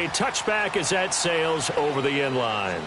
touchback as that sails over the end line.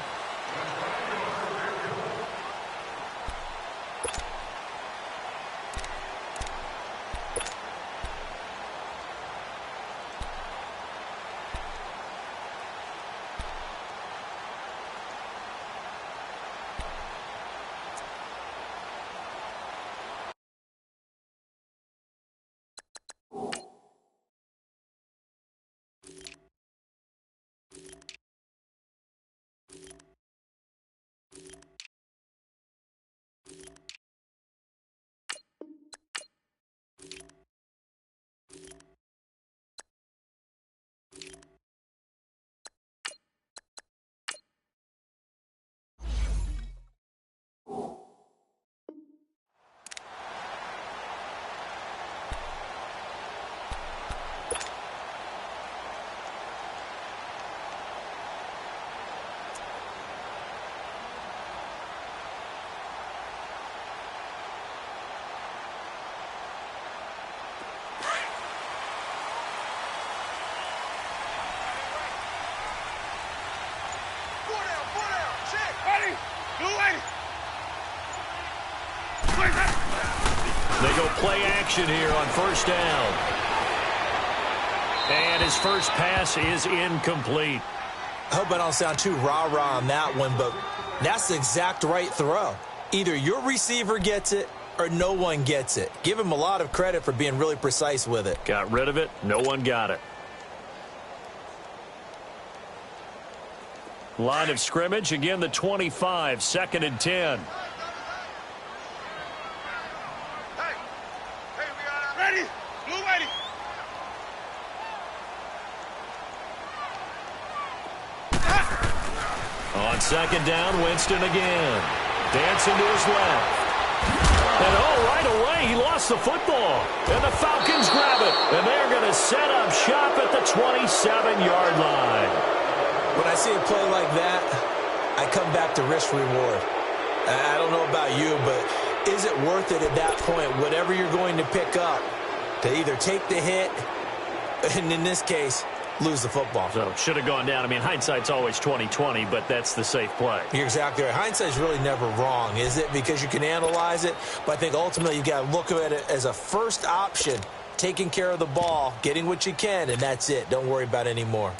They go play action here on first down. And his first pass is incomplete. I hope I don't sound too rah-rah on that one, but that's the exact right throw. Either your receiver gets it or no one gets it. Give him a lot of credit for being really precise with it. Got rid of it. No one got it. Line of scrimmage, again the 25, 2nd and 10. On 2nd down, Winston again. Dancing to his left. And right away, he lost the football. And the Falcons grab it. And they're going to set up shop at the 27-yard line. When I see a play like that, I come back to risk reward. I don't know about you, but is it worth it at that point, whatever you're going to pick up, to either take the hit, and in this case, lose the football? So should have gone down. I mean, hindsight's always 20/20, but that's the safe play. You're exactly right. Hindsight's really never wrong, is it? Because you can analyze it, but I think ultimately you got to look at it as a first option, taking care of the ball, getting what you can, and that's it. Don't worry about any more.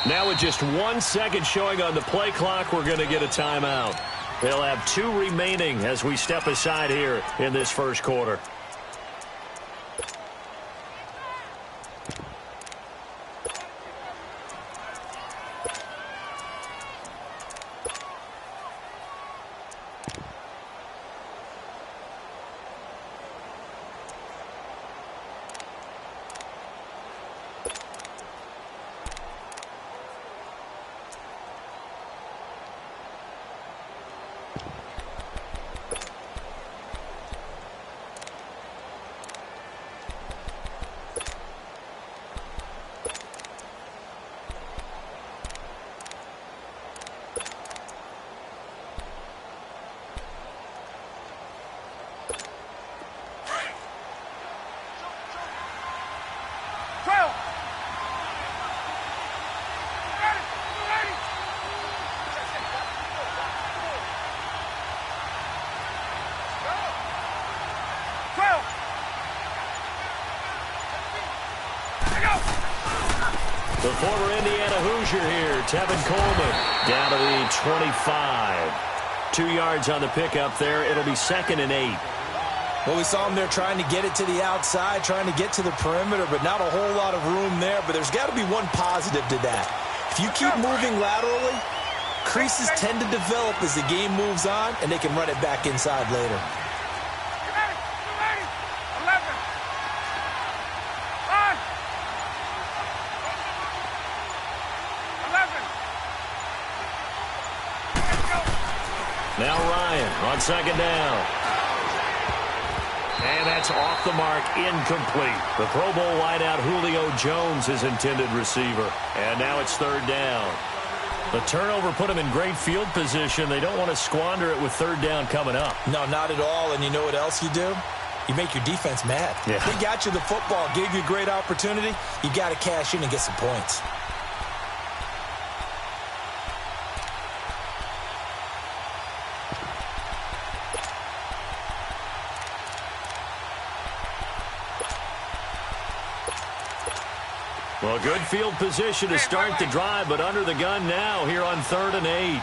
Now with just 1 second showing on the play clock, we're going to get a timeout. They'll have 2 remaining as we step aside here in this first quarter. The former Indiana Hoosier here, Tevin Coleman, down to the 25. 2 yards on the pickup there. It'll be 2nd and 8. Well, we saw him there trying to get it to the outside, trying to get to the perimeter, but not a whole lot of room there. But there's got to be one positive to that. If you keep moving laterally, creases tend to develop as the game moves on, and they can run it back inside later. Now Ryan on 2nd down. And that that's off the mark, incomplete. The Pro Bowl wideout Julio Jones is intended receiver. And now it's third down. The turnover put them in great field position. They don't want to squander it with third down coming up. No, not at all. And you know what else you do? You make your defense mad. Yeah. They got you the football, gave you a great opportunity. You got to cash in and get some points. Well, good field position to start the drive, but under the gun now here on 3rd and 8.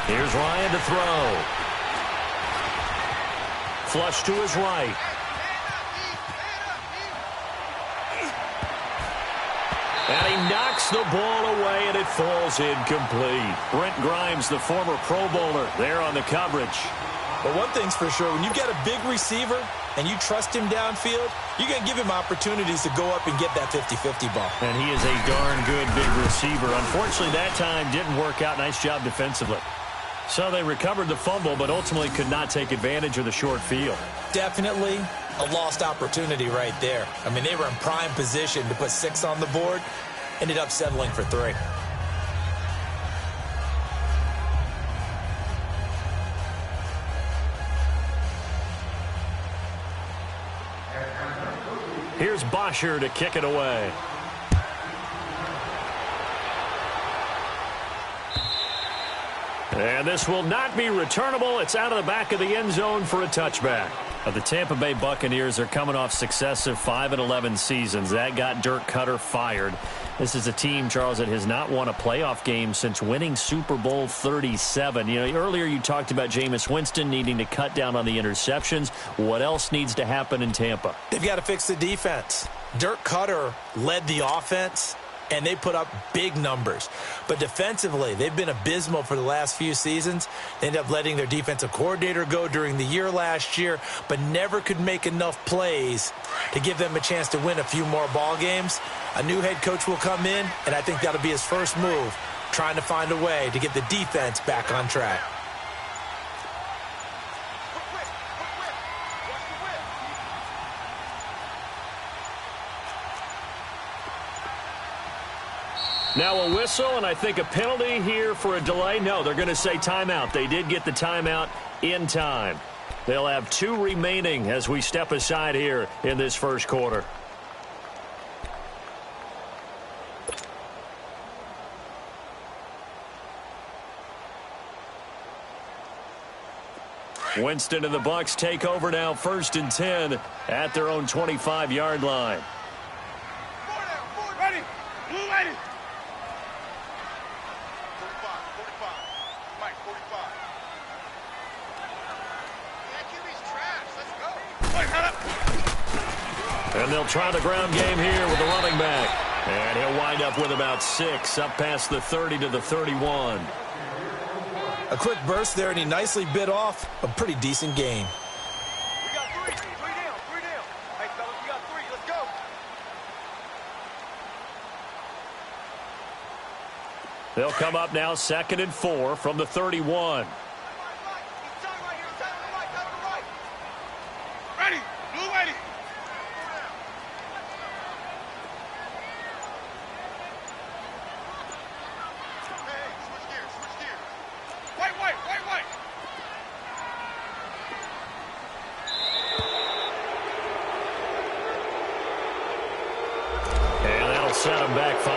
Here's Ryan to throw. Flush to his right. And he knocks the ball away, and it falls incomplete. Brent Grimes, the former Pro Bowler, there on the coverage. But one thing's for sure, when you get a big receiver and you trust him downfield, you're going to give him opportunities to go up and get that 50-50 ball. And he is a darn good big receiver. Unfortunately, that time didn't work out. Nice job defensively. So they recovered the fumble, but ultimately could not take advantage of the short field. Definitely a lost opportunity right there. I mean, they were in prime position to put 6 on the board, ended up settling for 3. Here's Bosher to kick it away. And this will not be returnable. It's out of the back of the end zone for a touchback. The Tampa Bay Buccaneers are coming off successive 5-11 seasons. That got Dirk Cutter fired. This is a team, Charles, that has not won a playoff game since winning Super Bowl 37. You know, earlier you talked about Jameis Winston needing to cut down on the interceptions. What else needs to happen in Tampa? They've got to fix the defense. Dirk Cutter led the offense, and they put up big numbers. But defensively, they've been abysmal for the last few seasons. They ended up letting their defensive coordinator go during the year last year, but never could make enough plays to give them a chance to win a few more ball games. A new head coach will come in, and I think that'll be his first move, trying to find a way to get the defense back on track. Now a whistle, and I think a penalty here for a delay. No, they're going to say timeout. They did get the timeout in time. They'll have 2 remaining as we step aside here in this first quarter. Winston and the Bucs take over now, 1st and 10 at their own 25-yard line. Ready. Blue ready. 45. Mike, 45. Yeah, QB's trash. Let's go. Mike, head up. And they'll try the ground game here with the running back. And he'll wind up with about 6 up past the 30 to the 31. A quick burst there, and he nicely bit off a pretty decent gain. We got 3. 3 down. 3 down. Hey, fellas, we got 3. Let's go. They'll come up now 2nd and 4 from the 31. Ready. Blue ready. Hey, switch gears. Switch gears. White. And that'll set them back 5.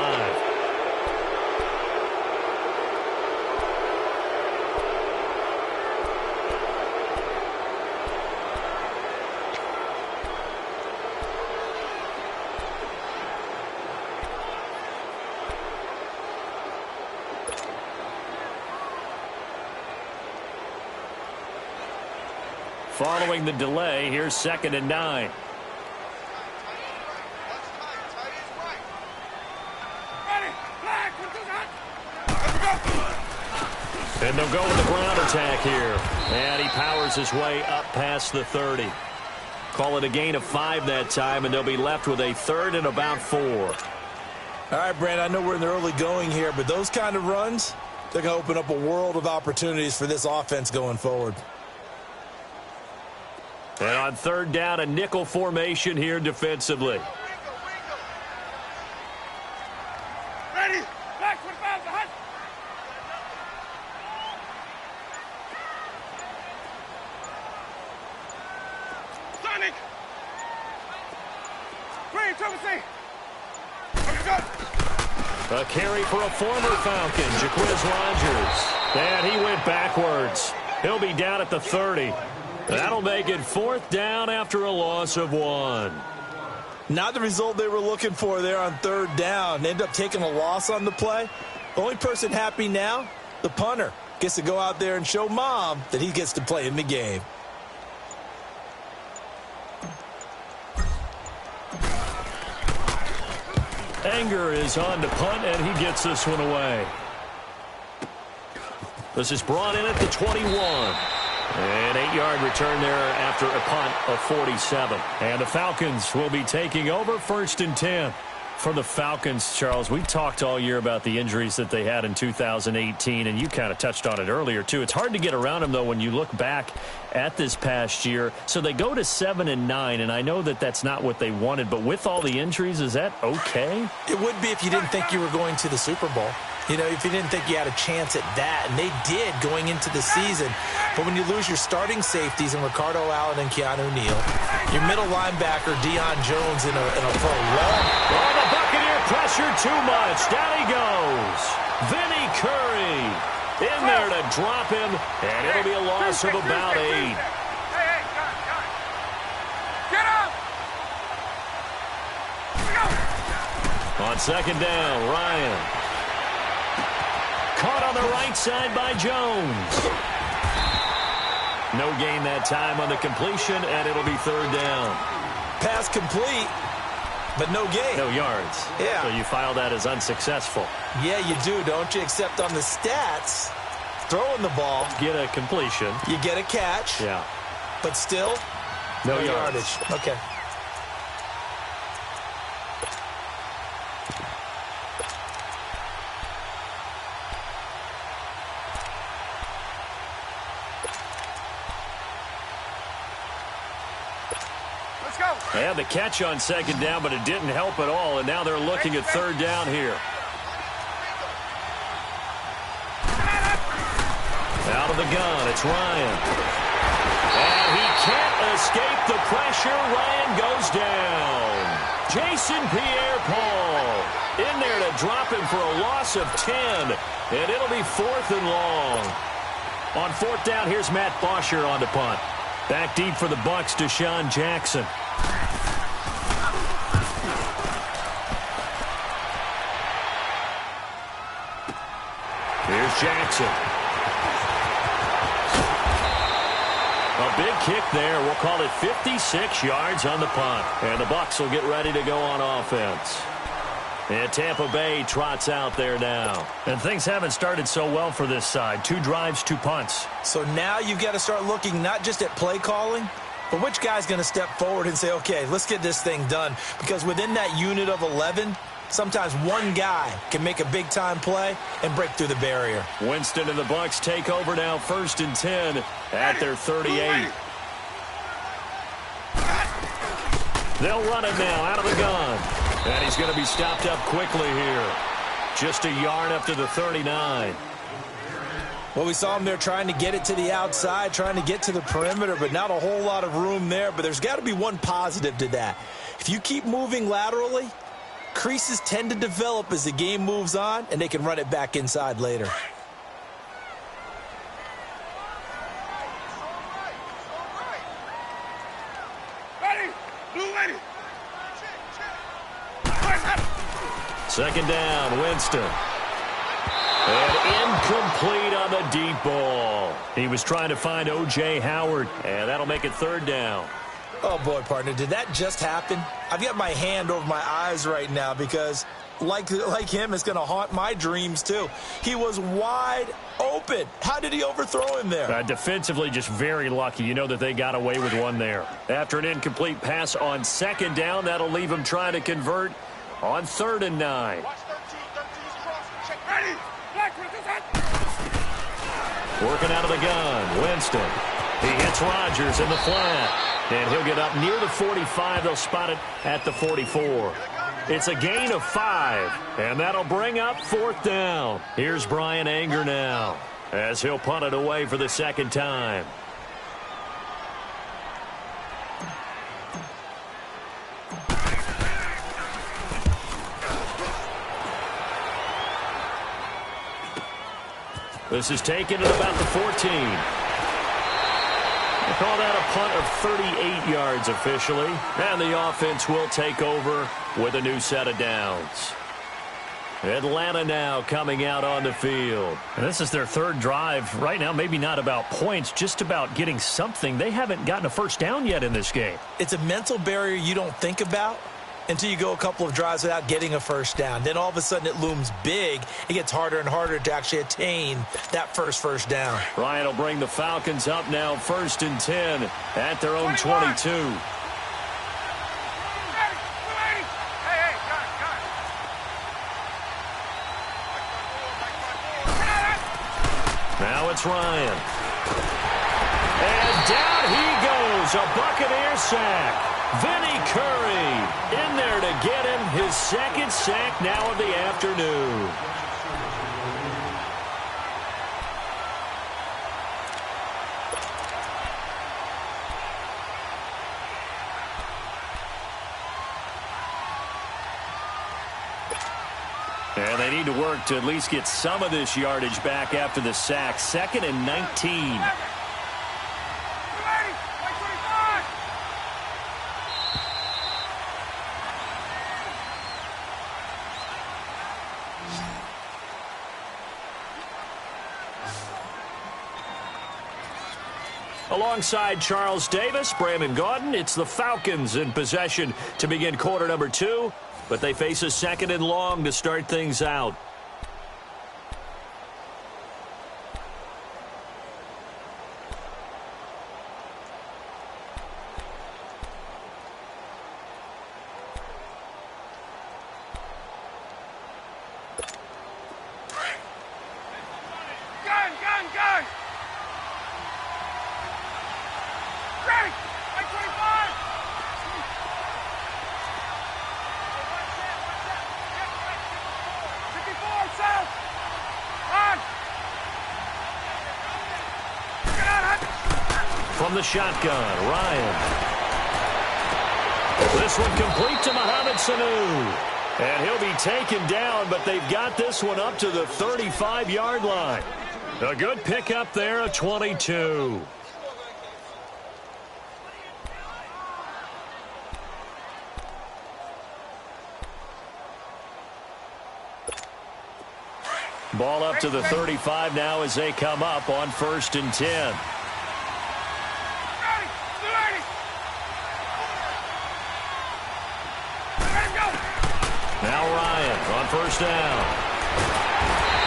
Following the delay, here's 2nd and 9. And they'll go with the ground attack here. And he powers his way up past the 30. Call it a gain of 5 that time, and they'll be left with a 3rd and about 4. All right, Brandon, I know we're in the early going here, but those kind of runs, they're going to open up a world of opportunities for this offense going forward. And on 3rd down, a nickel formation here defensively. Ready? Back with bounds, the hunt. Sonic. Green, Triple C. A carry for a former Falcon, Jaquiz Rogers. And he went backwards. He'll be down at the 30. That'll make it 4th down after a loss of 1. Not the result they were looking for there on 3rd down. They end up taking a loss on the play. The only person happy now, the punter, gets to go out there and show Mom that he gets to play in the game. Anger is on to punt, and he gets this one away. This is brought in at the 21. An 8-yard return there after a punt of 47. And the Falcons will be taking over 1st and 10. For the Falcons, Charles, we talked all year about the injuries that they had in 2018, and you kind of touched on it earlier, too. It's hard to get around them, though, when you look back at this past year. So they go to 7 and 9, and I know that that's not what they wanted, but with all the injuries, is that okay? It would be if you didn't think you were going to the Super Bowl. You know, if you didn't think you had a chance at that, and they did going into the season. But when you lose your starting safeties in Ricardo Allen and Keanu Neal, your middle linebacker, Deion Jones, in a for a long... Oh, the Buccaneer pressure too much. Down he goes. Vinny Curry in there to drop him, and it'll be a loss of about 8. Hey, got it. Get up! On 2nd down, Ryan. Caught on the right side by Jones. No gain that time on the completion, and it'll be 3rd down. Pass complete, but no gain. No yards. Yeah. So you file that as unsuccessful. Yeah, you do, don't you? Except on the stats, throwing the ball. Get a completion. You get a catch. Yeah. But still, no yardage. Okay. And the catch on 2nd down, but it didn't help at all, and now they're looking at 3rd down here. Out of the gun, it's Ryan. And he can't escape the pressure. Ryan goes down. Jason Pierre-Paul in there to drop him for a loss of 10, and it'll be 4th and long. On 4th down, here's Matt Bosher on the punt. Back deep for the Bucs, Deshaun Jackson. Here's Jackson. A big kick there. We'll call it 56 yards on the punt. And the Bucs will get ready to go on offense. And Tampa Bay trots out there now. And things haven't started so well for this side. 2 drives, 2 punts. So now you've got to start looking not just at play calling, but which guy's going to step forward and say, okay, let's get this thing done. Because within that unit of 11, sometimes one guy can make a big-time play and break through the barrier. Winston and the Bucs take over now, 1st and 10 at their 38. They'll run it now out of the gun. And he's going to be stopped up quickly here. Just a yard up to the 39. Well, we saw him there trying to get it to the outside, trying to get to the perimeter, but not a whole lot of room there. But there's got to be one positive to that. If you keep moving laterally, creases tend to develop as the game moves on, and they can run it back inside later. Ready? Blue ready. 2nd down, Winston. And incomplete on the deep ball. He was trying to find O.J. Howard, and that'll make it 3rd down. Oh, boy, partner, did that just happen? I've got my hand over my eyes right now because like him, is going to haunt my dreams, too. He was wide open. How did he overthrow him there? Defensively, just very lucky. You know that they got away with one there. After an incomplete pass on second down, that'll leave him trying to convert on 3rd and 9. Watch 13's cross. Check. Ready. Working out of the gun, Winston. He hits Rodgers in the flat, and he'll get up near the 45. They'll spot it at the 44. It's a gain of 5, and that'll bring up 4th down. Here's Brian Anger now, as he'll punt it away for the second time. This is taken at about the 14. They call that a punt of 38 yards officially. And the offense will take over with a new set of downs. Atlanta now coming out on the field. And this is their 3rd drive. Right now, maybe not about points, just about getting something. They haven't gotten a first down yet in this game. It's a mental barrier you don't think about until you go a couple of drives without getting a first down. Then all of a sudden it looms big. It gets harder and harder to actually attain that first down. Ryan will bring the Falcons up now 1st and 10 at their own 22. Now it's Ryan. And down he goes. A Buccaneer sack. Vinny Curry in there to get him his 2nd sack now of the afternoon. And they need to work to at least get some of this yardage back after the sack. 2nd and 19. Alongside Charles Davis, Brandon Gaudin, it's the Falcons in possession to begin quarter number 2, but they face a 2nd and long to start things out. Gun! Ready! 25! From the shotgun, Ryan. This one complete to Mohamed Sanu. And he'll be taken down, but they've got this one up to the 35-yard line. A good pickup there of 22. Ball up to the 35 now as they come up on 1st and 10. Now Ryan on 1st down.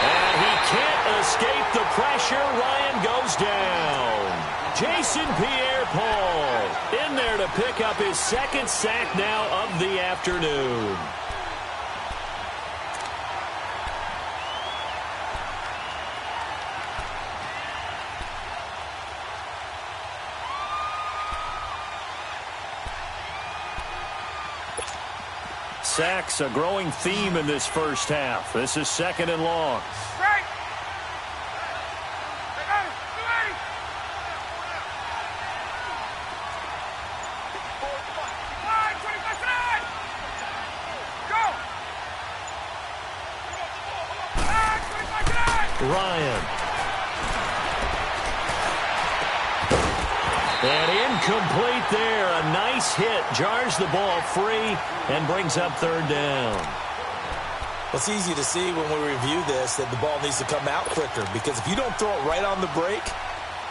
And he can't escape the pressure. Ryan goes down. Jason Pierre-Paul in there to pick up his 2nd sack now of the afternoon. Sacks, a growing theme in this first half. This is 2nd and long. Ryan. And incomplete there. A nice hit. Jars the ball free and brings up 3rd down. Well, it's easy to see when we review this that the ball needs to come out quicker, because if you don't throw it right on the break,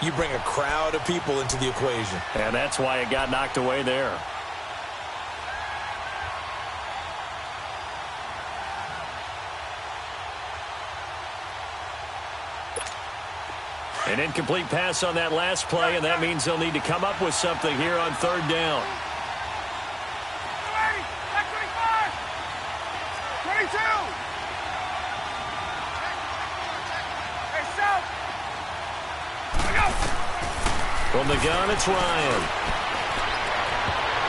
you bring a crowd of people into the equation. And that's why it got knocked away there. An incomplete pass on that last play, and that means they'll need to come up with something here on third down. 22! Hey, South! From the gun, it's Ryan.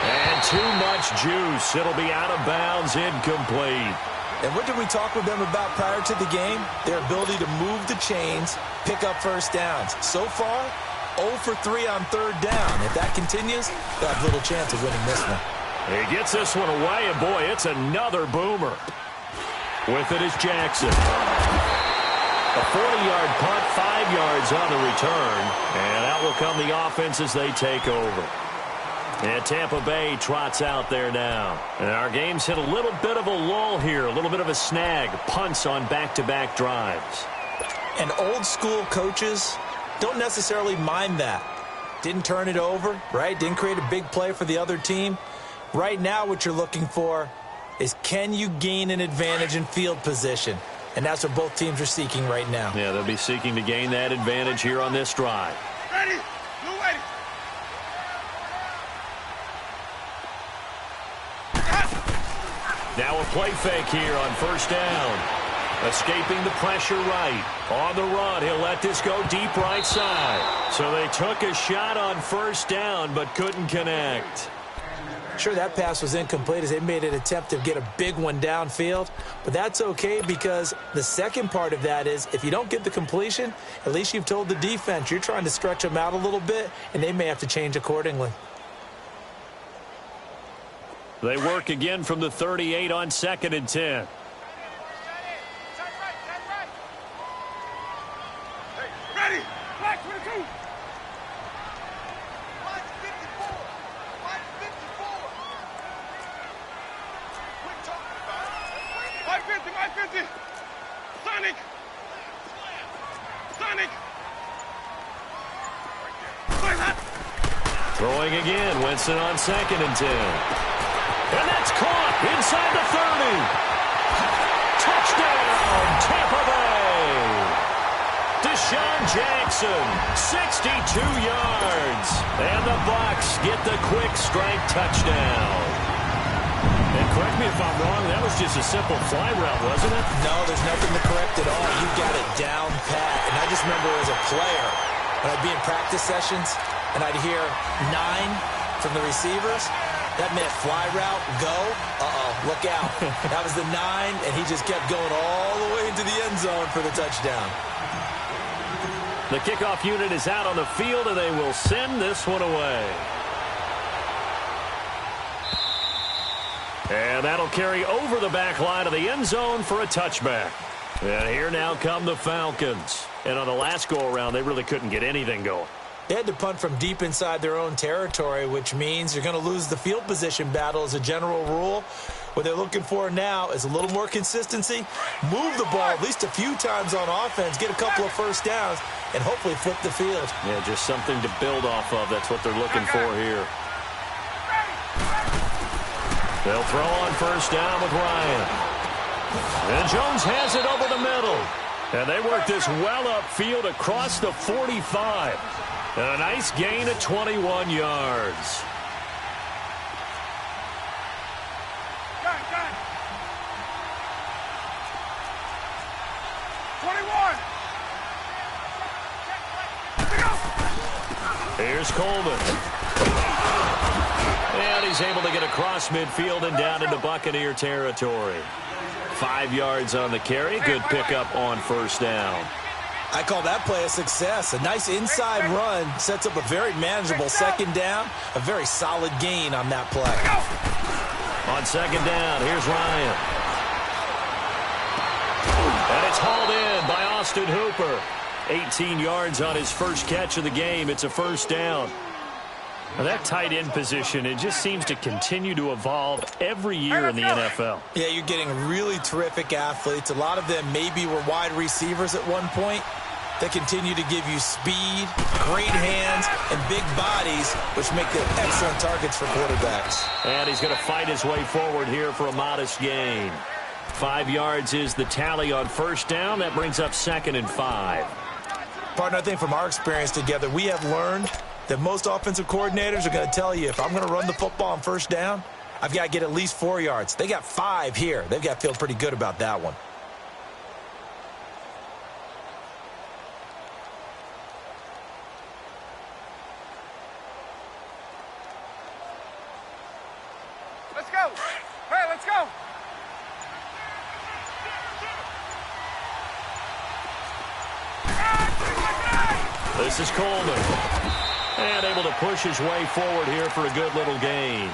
And too much juice. It'll be out of bounds, incomplete. And what did we talk with them about prior to the game? Their ability to move the chains, pick up first downs. So far, 0 for 3 on third down. If that continues, they'll have little chance of winning this one. He gets this one away, and boy, it's another boomer. With it is Jackson. A 40-yard punt, 5 yards on the return. And out will come the offense as they take over. And Tampa Bay trots out there now. And our game's hit a little bit of a lull here, a little bit of a snag. Punts on back-to-back drives. And old-school coaches don't necessarily mind that. Didn't turn it over, right? Didn't create a big play for the other team. Right now what you're looking for is, can you gain an advantage in field position? And that's what both teams are seeking right now. Yeah, they'll be seeking to gain that advantage here on this drive. Ready? Blue ready. Now a play fake here on first down. Escaping the pressure right. On the run, he'll let this go deep right side. So they took a shot on first down but couldn't connect. Sure, that pass was incomplete as they made an attempt to get a big one downfield. But that's okay, because the second part of that is, if you don't get the completion, at least you've told the defense you're trying to stretch them out a little bit, and they may have to change accordingly. They work again from the 38 on 2nd and 10. Ready? Black 22. Black 54. Black 54. What are you talking about? Black 50, Black 50. Sonic. Sonic. Throwing again, Winston on 2nd and 10. And that's caught inside the 30. Touchdown, Tampa Bay. Deshaun Jackson, 62 yards. And the Bucs get the quick strike touchdown. And correct me if I'm wrong, that was just a simple fly route, wasn't it? No, there's nothing to correct at all. You got it down pat. And I just remember as a player, when I'd be in practice sessions, and I'd hear 9 from the receivers. That meant fly route, go, look out. That was the 9, and he just kept going all the way into the end zone for the touchdown. The kickoff unit is out on the field, and they will send this one away. And that'll carry over the back line of the end zone for a touchback. And here now come the Falcons. And on the last go-around, they really couldn't get anything going. They had to punt from deep inside their own territory, which means you're going to lose the field position battle as a general rule. What they're looking for now is a little more consistency, move the ball at least a few times on offense, get a couple of first downs, and hopefully flip the field. Yeah, just something to build off of. That's what they're looking for here. They'll throw on first down with Ryan. And Jones has it over the middle. And they work this well upfield across the 45. And a nice gain of 21 yards. Got it. 21. Here's Coleman. And he's able to get across midfield and down into Buccaneer territory. 5 yards on the carry. Good pickup on first down. I call that play a success. A nice inside run sets up a very manageable second down. A very solid gain on that play. On second down, here's Ryan. And it's hauled in by Austin Hooper. 18 yards on his first catch of the game. It's a first down. Now that tight end position, it just seems to continue to evolve every year in the NFL. Yeah, you're getting really terrific athletes. A lot of them maybe were wide receivers at one point. They continue to give you speed, great hands, and big bodies, which make them excellent targets for quarterbacks. And he's going to fight his way forward here for a modest gain. 5 yards is the tally on first down. That brings up 2nd and 5. Partner, I think from our experience together, we have learned that most offensive coordinators are going to tell you, if I'm going to run the football on first down, I've got to get at least 4 yards. They got 5 here. They've got to feel pretty good about that one. Let's go. Hey, let's go. This is Coleman. And able to push his way forward here for a good little gain.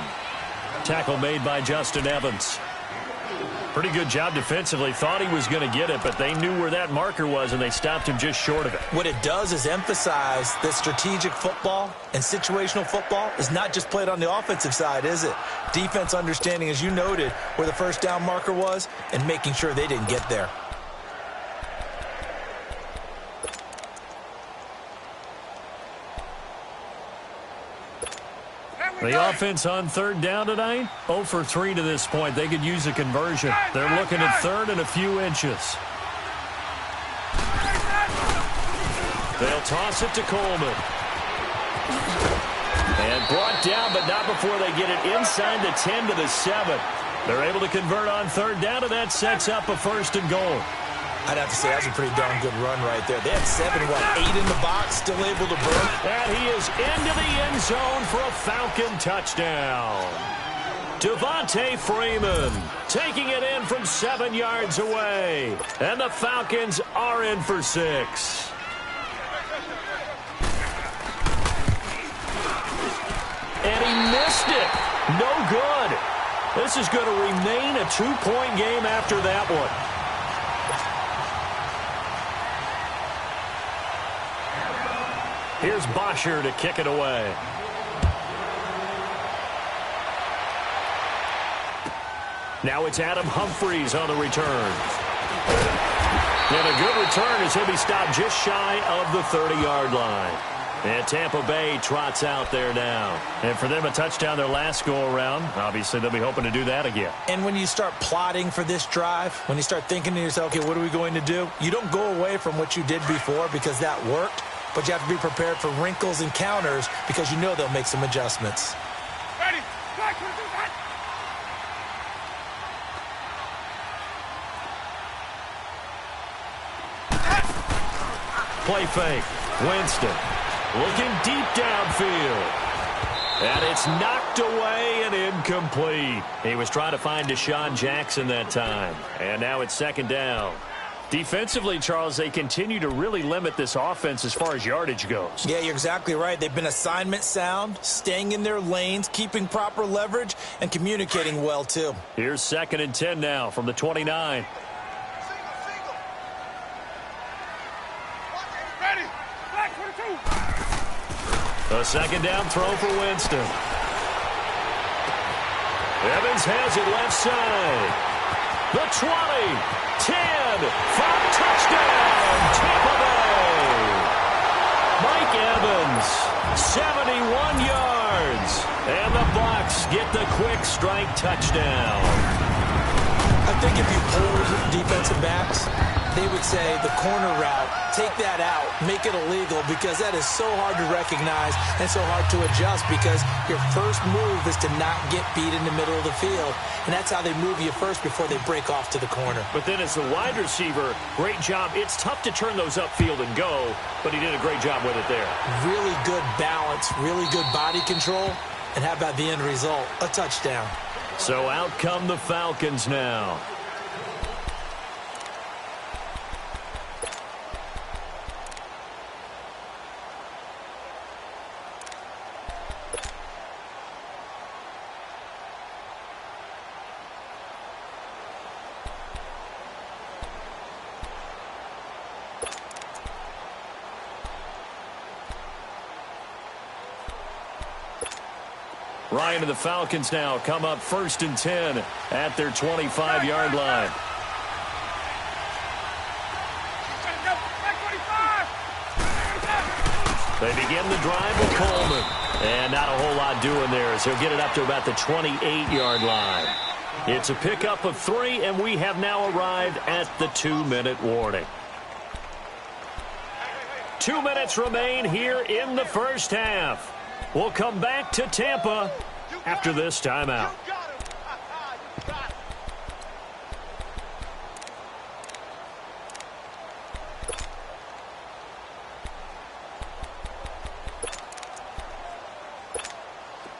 Tackle made by Justin Evans. Pretty good job defensively. Thought he was going to get it, but they knew where that marker was, and they stopped him just short of it. What it does is emphasize that strategic football and situational football is not just played on the offensive side, is it? Defense understanding, as you noted, where the first down marker was and making sure they didn't get there. The offense on third down tonight, 0 for 3 to this point. They could use a conversion. They're looking at third and a few inches. They'll toss it to Coleman. And brought down, but not before they get it inside the 10 to the 7. They're able to convert on third down, and that sets up a 1st and goal. I'd have to say that's a pretty darn good run right there. They had 8 in the box, still able to burn. And he is into the end zone for a Falcon touchdown. Devontae Freeman taking it in from 7 yards away. And the Falcons are in for 6. And he missed it. No good. This is going to remain a 2-point game after that one. Here's Bosher to kick it away. Now it's Adam Humphries on the return. And a good return as he'll be stopped just shy of the 30-yard line. And Tampa Bay trots out there now. And for them, a touchdown their last go-around. Obviously, they'll be hoping to do that again. And when you start plotting for this drive, when you start thinking to yourself, okay, what are we going to do? You don't go away from what you did before because that worked. But you have to be prepared for wrinkles and counters because you know they'll make some adjustments. Ready. Back, back. Play fake. Winston looking deep downfield. And it's knocked away and incomplete. He was trying to find Deshaun Jackson that time. And now it's 2nd down. Defensively, Charles, they continue to really limit this offense as far as yardage goes. Yeah, you're exactly right. They've been assignment sound, staying in their lanes, keeping proper leverage, and communicating well, too. Here's 2nd and 10 now from the 29. Ready. Back, 22. A 2nd down throw for Winston. Evans has it left side. The 20, 10, 5, touchdown, Tampa Bay. Mike Evans, 71 yards. And the Bucs get the quick strike touchdown. I think if you polled defensive backs, they would say the corner route, take that out, make it illegal, because that is so hard to recognize and so hard to adjust because your first move is to not get beat in the middle of the field. And that's how they move you first before they break off to the corner. But then as the wide receiver, great job. It's tough to turn those upfield and go, but he did a great job with it there. Really good balance, really good body control. And how about the end result? A touchdown. So out come the Falcons now. Ryan and the Falcons now come up 1st and 10 at their 25-yard line. They begin the drive with Coleman. And not a whole lot doing there as he'll get it up to about the 28-yard line. It's a pickup of 3, and we have now arrived at the 2-minute warning. 2 minutes remain here in the first half. We'll come back to Tampa after this timeout.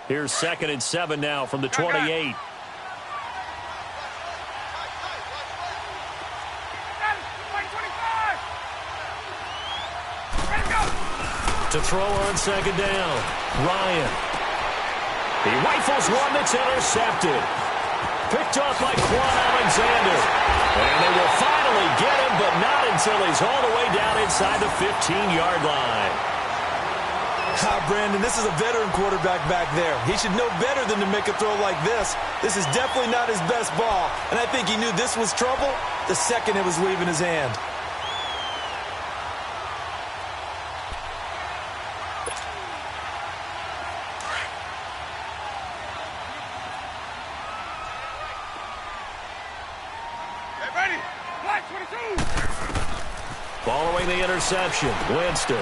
Here's 2nd and 7 now from the 28. To throw on 2nd down, Ryan. He rifles one that's intercepted. Picked up by Quan Alexander. And they will finally get him, but not until he's all the way down inside the 15-yard line. Brandon, this is a veteran quarterback back there. He should know better than to make a throw like this. This is definitely not his best ball, and I think he knew this was trouble the second it was leaving his hand. Following the interception, Winston.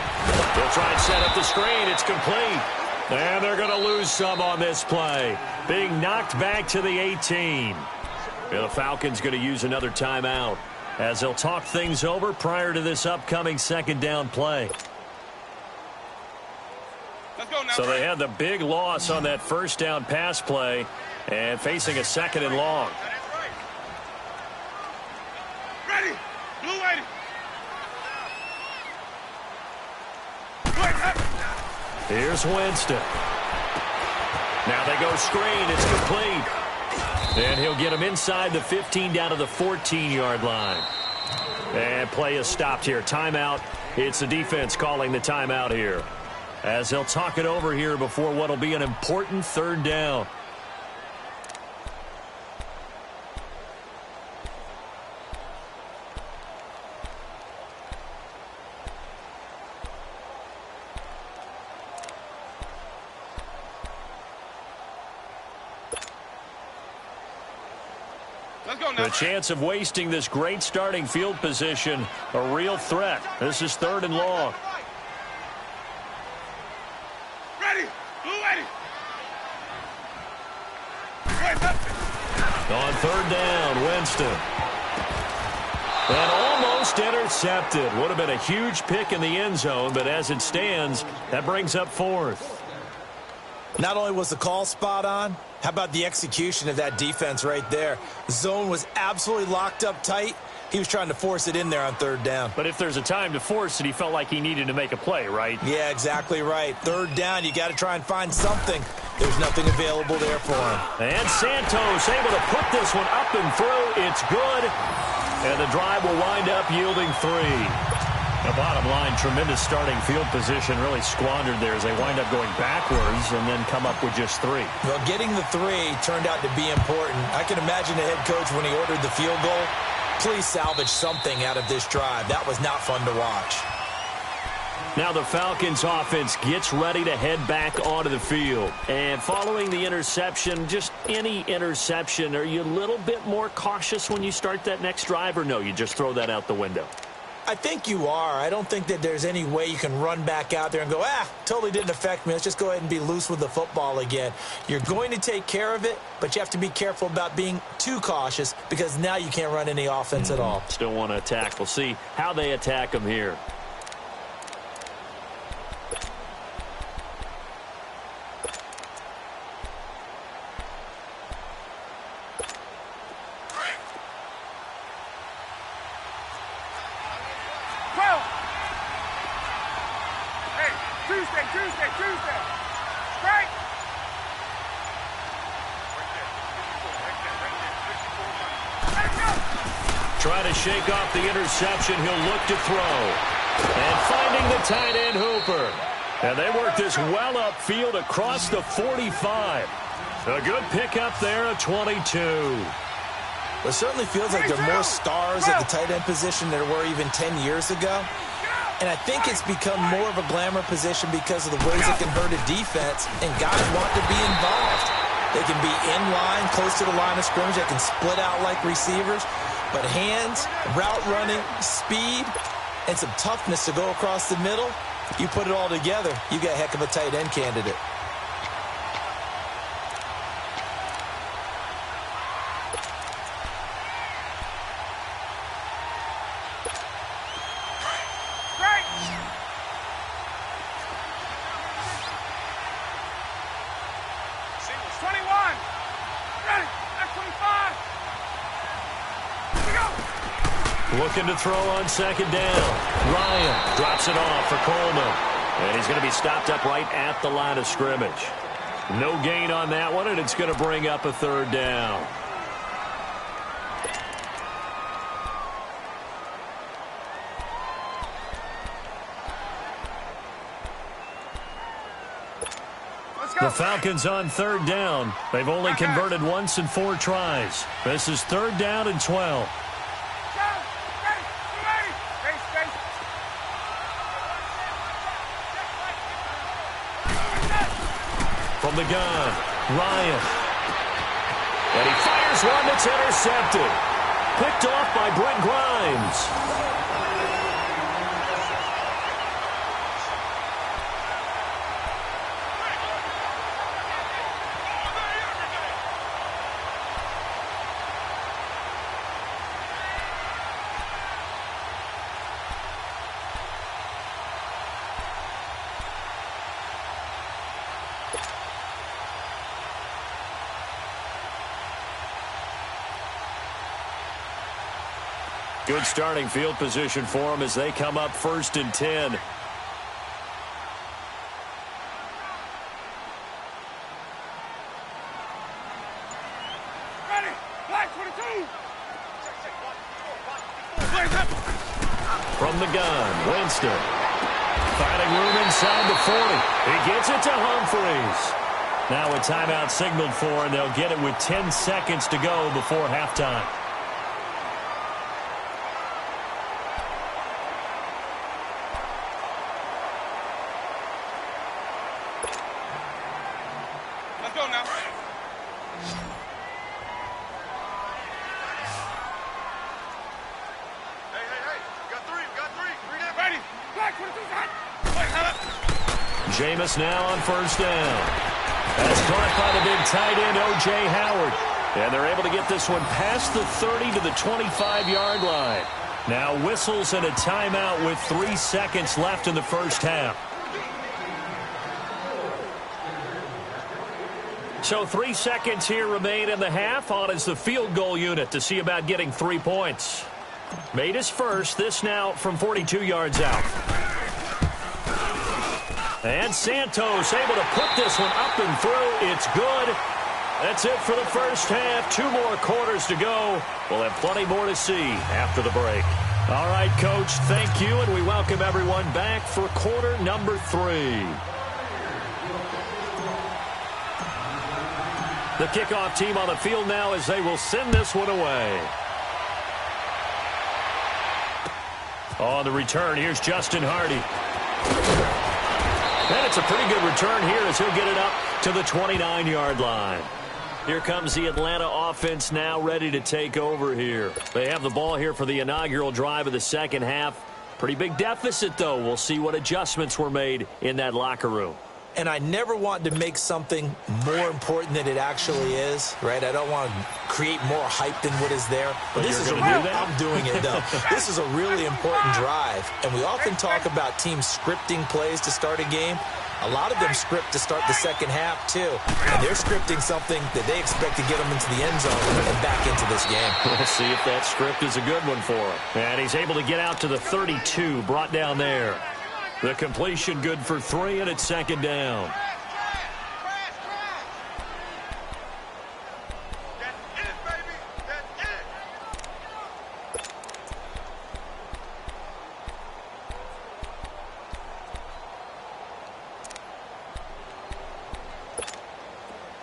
They'll try and set up the screen. It's complete. And they're going to lose some on this play. Being knocked back to the 18. And the Falcons going to use another timeout as they'll talk things over prior to this upcoming 2nd down play. Let's go now. So they had the big loss on that 1st down pass play and facing a 2nd and long. Ready. Blue 80. Here's Winston. Now they go screen. It's complete. And he'll get him inside the 15 down to the 14-yard line. And play is stopped here. Timeout. It's the defense calling the timeout here, as they'll talk it over here before what will be an important 3rd down. The chance of wasting this great starting field position, a real threat. This is 3rd and long. Ready. Blue 80. On 3rd down, Winston. And almost intercepted. Would have been a huge pick in the end zone, but as it stands, that brings up 4th. Not only was the call spot on, how about the execution of that defense right there? The zone was absolutely locked up tight. He was trying to force it in there on 3rd down. But if there's a time to force it, he felt like he needed to make a play, right? Yeah, exactly right. 3rd down, you got to try and find something. There's nothing available there for him. And Santos able to put this one up and through. It's good. And the drive will wind up yielding 3. The bottom line, tremendous starting field position, really squandered there as they wind up going backwards and then come up with just 3. Well, getting the 3 turned out to be important. I can imagine the head coach when he ordered the field goal. Please salvage something out of this drive. That was not fun to watch. Now the Falcons offense gets ready to head back onto the field. And following the interception, just any interception, are you a little bit more cautious when you start that next drive, or no, you just throw that out the window? I think you are. I don't think that there's any way you can run back out there and go, totally didn't affect me. Let's just go ahead and be loose with the football again. You're going to take care of it, but you have to be careful about being too cautious because now you can't run any offense at all. Still want to attack. We'll see how they attack them here. Tuesday. Strike. Try to shake off the interception. He'll look to throw. And finding the tight end, Hooper. And they work this well upfield across the 45. A good pickup there at 22. It certainly feels like there are more stars at the tight end position than there were even 10 years ago. And I think it's become more of a glamour position because of the ways it can hurt a defense, and guys want to be involved. They can be in line, close to the line of scrimmage. They can split out like receivers. But hands, route running, speed, and some toughness to go across the middle. You put it all together, you got a heck of a tight end candidate. Looking to throw on second down. Ryan drops it off for Coleman. And he's going to be stopped up right at the line of scrimmage. No gain on that one, and it's going to bring up a third down. The Falcons on third down. They've only converted once in 4 tries. This is third down and 12. From the gun, Ryan. And he fires one that's intercepted. Picked off by Brent Grimes. Good starting field position for them as they come up 1st and 10. Ready, black 22. From the gun, Winston. Finding room inside the 40. He gets it to Humphreys. Now a timeout signaled for, and they'll get it with 10 seconds to go before halftime. Jameis now on 1st down. That's caught by the big tight end, O.J. Howard. And they're able to get this one past the 30 to the 25-yard line. Now whistles and a timeout with 3 seconds left in the first half. So 3 seconds here remain in the half. On is the field goal unit to see about getting 3 points. Made his first. This now from 42 yards out. And Santos able to put this one up and through. It's good. That's it for the first half. 2 more quarters to go. We'll have plenty more to see after the break. All right, Coach, thank you, and we welcome everyone back for quarter number 3. The kickoff team on the field now as they will send this one away. On the return, here's Justin Hardy. And it's a pretty good return here as he'll get it up to the 29-yard line. Here comes the Atlanta offense now ready to take over here. They have the ball here for the inaugural drive of the second half. Pretty big deficit, though. We'll see what adjustments were made in that locker room. And I never want to make something more important than it actually is, right? I don't want to create more hype than what is there. But this is I'm doing it, though. This is a really important drive. And we often talk about teams scripting plays to start a game. A lot of them script to start the second half, too. And they're scripting something that they expect to get them into the end zone and back into this game. We'll see if that script is a good one for him. And he's able to get out to the 32, brought down there. The completion good for 3, and it's second down.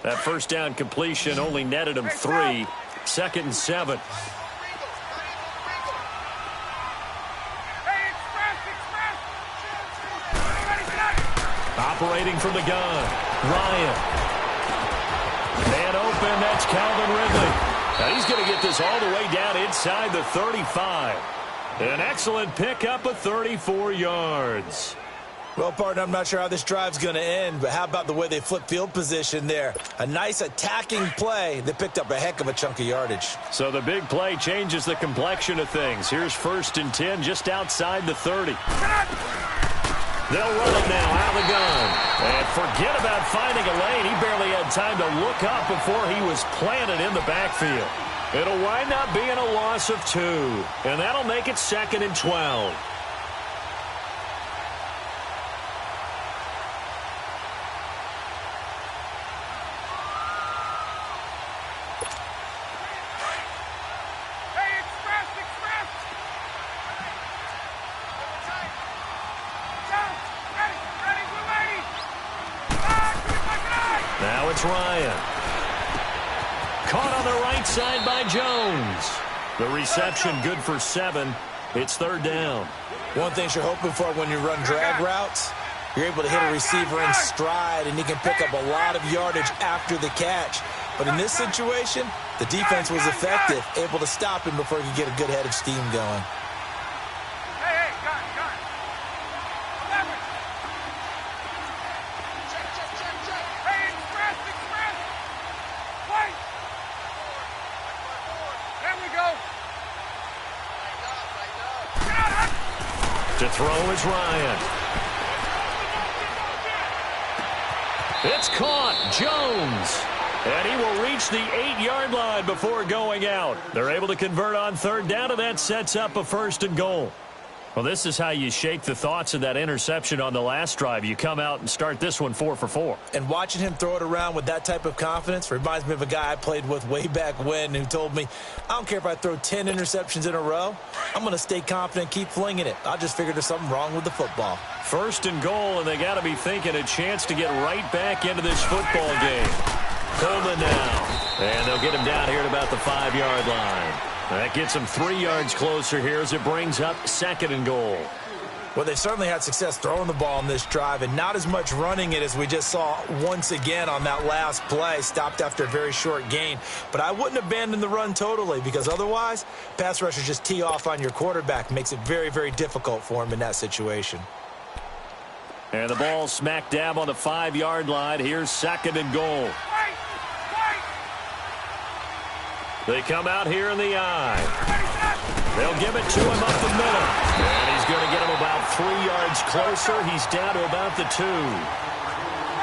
That first down completion only netted him 3. 2nd and 7. Operating from the gun, Ryan. Man open, that's Calvin Ridley. Now he's going to get this all the way down inside the 35. An excellent pickup of 34 yards. Well, partner, I'm not sure how this drive's going to end, but how about the way they flip field position there? A nice attacking play that picked up a heck of a chunk of yardage. So the big play changes the complexion of things. Here's 1st and 10 just outside the 30. They'll run it now out of the gun. And forget about finding a lane. He barely had time to look up before he was planted in the backfield. It'll wind up being a loss of 2. And that'll make it 2nd and 12. Now it's Ryan. Caught on the right side by Jones. The reception good for 7. It's 3rd down. One thing you're hoping for when you run drag routes, you're able to hit a receiver in stride, and he can pick up a lot of yardage after the catch. But in this situation, the defense was effective, able to stop him before he could get a good head of steam going. To throw is Ryan. It's caught. Jones. And he will reach the 8-yard line before going out. They're able to convert on 3rd down, and that sets up a 1st and goal. Well, this is how you shake the thoughts of that interception on the last drive. You come out and start this one 4 for 4. And watching him throw it around with that type of confidence reminds me of a guy I played with way back when who told me, I don't care if I throw 10 interceptions in a row. I'm going to stay confident, keep flinging it. I just figured there's something wrong with the football. 1st and goal, and they got to be thinking a chance to get right back into this football game. Coleman now. And they'll get him down here at about the 5-yard line. That gets him 3 yards closer here as it brings up 2nd and goal. Well, they certainly had success throwing the ball in this drive and not as much running it as we just saw once again on that last play, stopped after a very short gain. But I wouldn't abandon the run totally because otherwise, pass rushers just tee off on your quarterback. Makes it very, very difficult for him in that situation. And the ball smack dab on the 5-yard line. Here's 2nd and goal. They come out here in the eye. They'll give it to him up the middle. And he's going to get him about 3 yards closer. He's down to about the 2.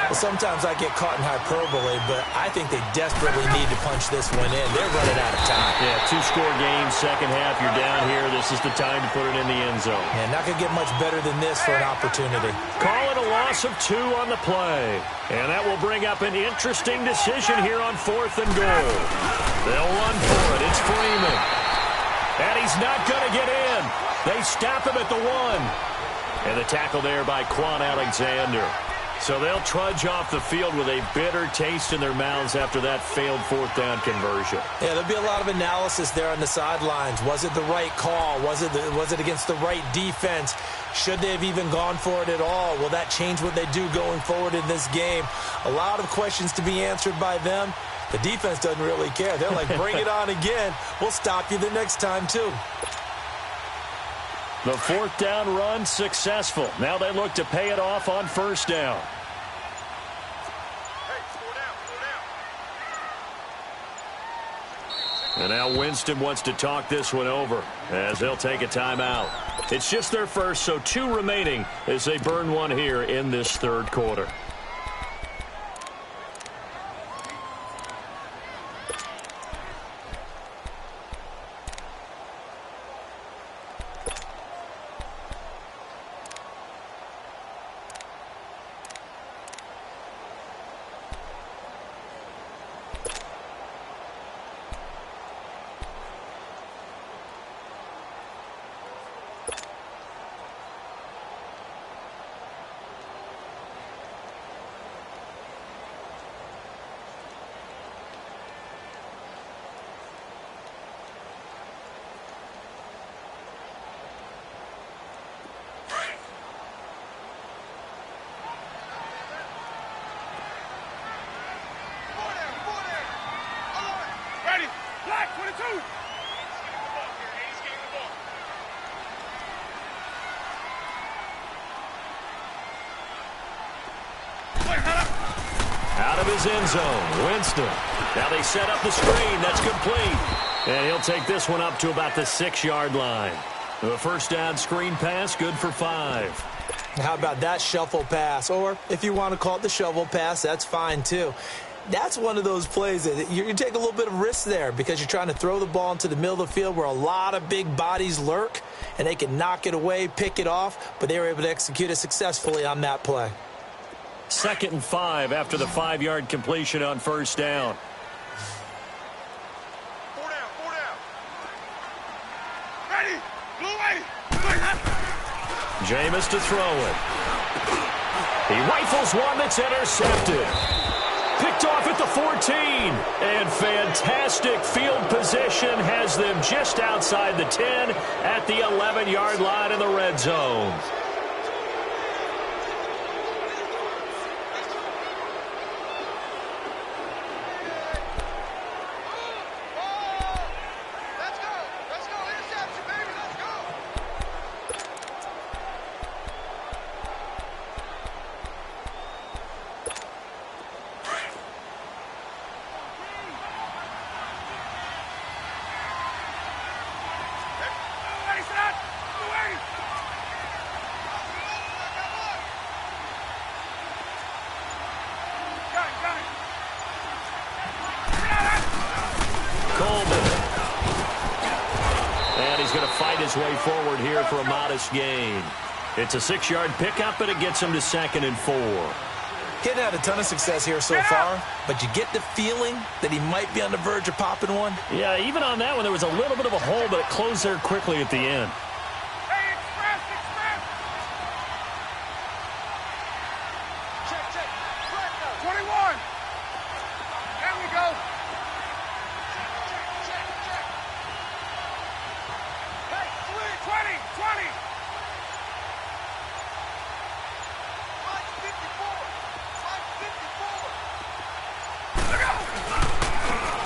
Well, sometimes I get caught in hyperbole, but I think they desperately need to punch this one in. They're running out of time. Yeah, 2-score game, second half. You're down here. This is the time to put it in the end zone. Yeah, not going to get much better than this for an opportunity. Call it a loss of 2 on the play. And that will bring up an interesting decision here on 4th and goal. They'll run for it. It's Freeman. And he's not going to get in. They stop him at the 1. And the tackle there by Quan Alexander. So they'll trudge off the field with a bitter taste in their mouths after that failed 4th down conversion. Yeah, there'll be a lot of analysis there on the sidelines. Was it the right call? Was it against the right defense? Should they have even gone for it at all? Will that change what they do going forward in this game? A lot of questions to be answered by them. The defense doesn't really care. They're like, bring it on again. We'll stop you the next time, too. The 4th down run successful. Now they look to pay it off on 1st down. And now Winston wants to talk this one over as they'll take a timeout. It's just their first, so 2 remaining as they burn one here in this 3rd quarter. of his end zone. Winston. Now they set up the screen. That's complete. And he'll take this one up to about the 6-yard line. The first down screen pass, good for 5. How about that shuffle pass? Or if you want to call it the shovel pass, that's fine too. That's one of those plays that you take a little bit of risk there because you're trying to throw the ball into the middle of the field where a lot of big bodies lurk, and they can knock it away, pick it off, but they were able to execute it successfully on that play. 2nd and 5 after the 5-yard completion on first down. 4 down, 4 down. Ready, blue lady. Jameis to throw it. He rifles one that's intercepted. Picked off at the 14. And fantastic field position has them just outside the 10 at the 11-yard line in the red zone. Way forward here for a modest gain. It's a 6-yard pickup, and it gets him to 2nd and 4. He hadn't had a ton of success here so far, but you get the feeling that he might be on the verge of popping one. Yeah, even on that one, there was a little bit of a hole, but it closed there quickly at the end. Hey, express. Check. 21. There we go. Hey, 20.